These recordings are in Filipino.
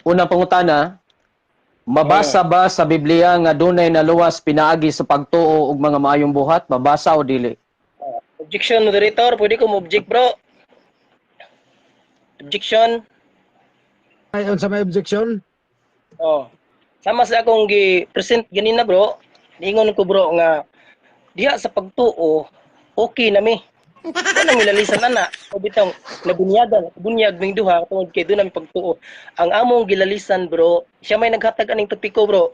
unang pangutana, mabasa ba sa Biblia nga dunay naluwas pinaagi sa pagtuo og mga maayong buhat? Mabasa o dili? Objection, moderator. Pwede ko mo-object, bro. Objection. Ay, unsa may objection? Oh. Sama sa akong gi-present ganina, bro. Niingon ko, bro, nga diha sa pagtuo, okay na mi. Wala milalisan na. O bitong bunyag ming duha tungod kay doon namin pagtuo. Ang among gilalisan, bro, siya may naghatag aning topiko, bro.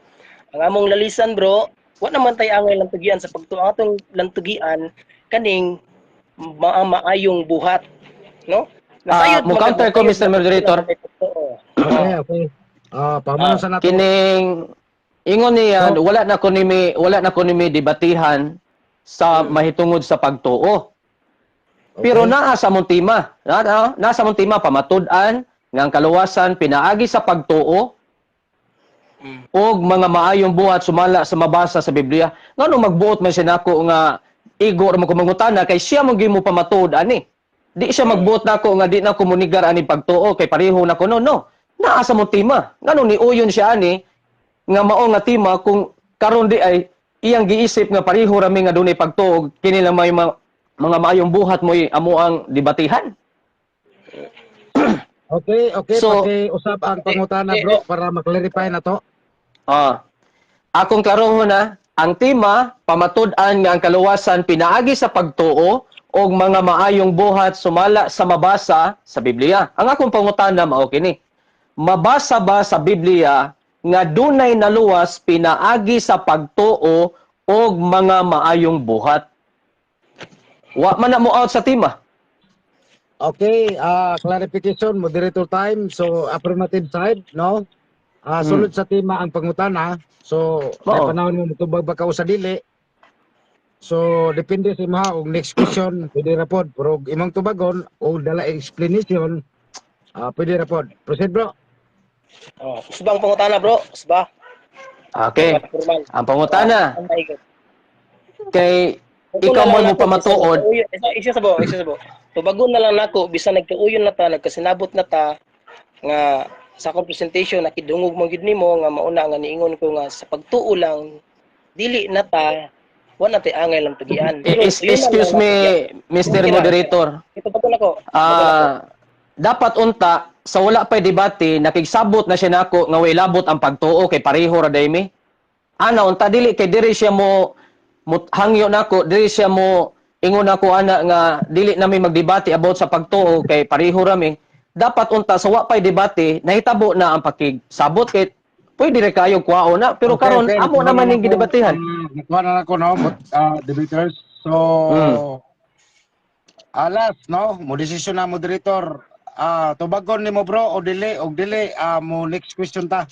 Ang among lalisan, bro, wa naman tay angay lang tugian sa pagtuo. Ang atong lantugian kaning maayong buhat, no? Mo counter ko, Mr. Moderator. Okay. Pamano sa nato. Kining ingon niya, wala na ko nimi debatihan sa mahitungod sa pagtuo. Pero naa sa mong tema, nasa mong tema pamatud-an nga ang kaluwasan pinaagi sa pagtuo og mga maayong buhat sumala sa mabasa sa Biblia. Ngano magbuot man siya nako nga igor mo kumangutana kay siya mo gimo pamatud ani. Di siya magbuot nako nga di na komunigar ani pagtuo kay pareho na ko no. Naa sa mong tema. Ngano ni uyon siya ani nga mao nga tema kung karon di ay iyang giisip nga pareho rami nga dunay pagtuo kini lang may mga maayong buhat mo amo ang debatihan. Okay, So, paki-usap ang pangutana, bro, para ma-clarify na to. Akong klarohon na, ang tema, pamatud-an nga ang kaluwasan pinaagi sa pagtuo o mga maayong buhat sumala sa mabasa sa Biblia. Ang akong pangutana mao kini. Mabasa ba sa Biblia nga dunay naluwas pinaagi sa pagtuo o mga maayong buhat? Wa man na mo out sa tema. Okay, clarification, moderator time. So, affirmative side, no? Sulod sa tema ang pangutana. So, may panahon mo matubag ba ka o sa dili. So, depende sa mga og next question, pwede ra pod. Pero imong tubagon o dala explanation, pwede ra pod. Proceed, bro. Usbang pangutana, bro. Usba. Okay. Ang pangutana, kay ikaw mo pamatuod. Isa sa bo. Tubagon na lang nako bisan nagkauyon na ta, nagkasinabot na ta nga sa akong presentation nakidungog mo gid nimo nga mauna nga niingon ko nga sa pagtuo lang dili na ta wala tay angay lang tugian. Excuse me, Mr. Moderator. Ito pa ko. Dapat unta sa wala pay debate nakigsabot na siya nako nga way labot ang pagtuo kay pareho ra daymi. Ana unta dili kay diri siya mo hangyo nako, diri siya mo ingon ako ana nga dili nami magdebate about sa pagtuo kay pareho rami. Dapat unta sa wa pay debate nahitabo na ang pakigsabot kay pwede ra kayo kuwao na pero karon amo naman ning gidebatehan. Kuha na ako no, debaters. So, alas no, mo desisyon na moderator. Tubagon nimo bro o dili mo next question ta.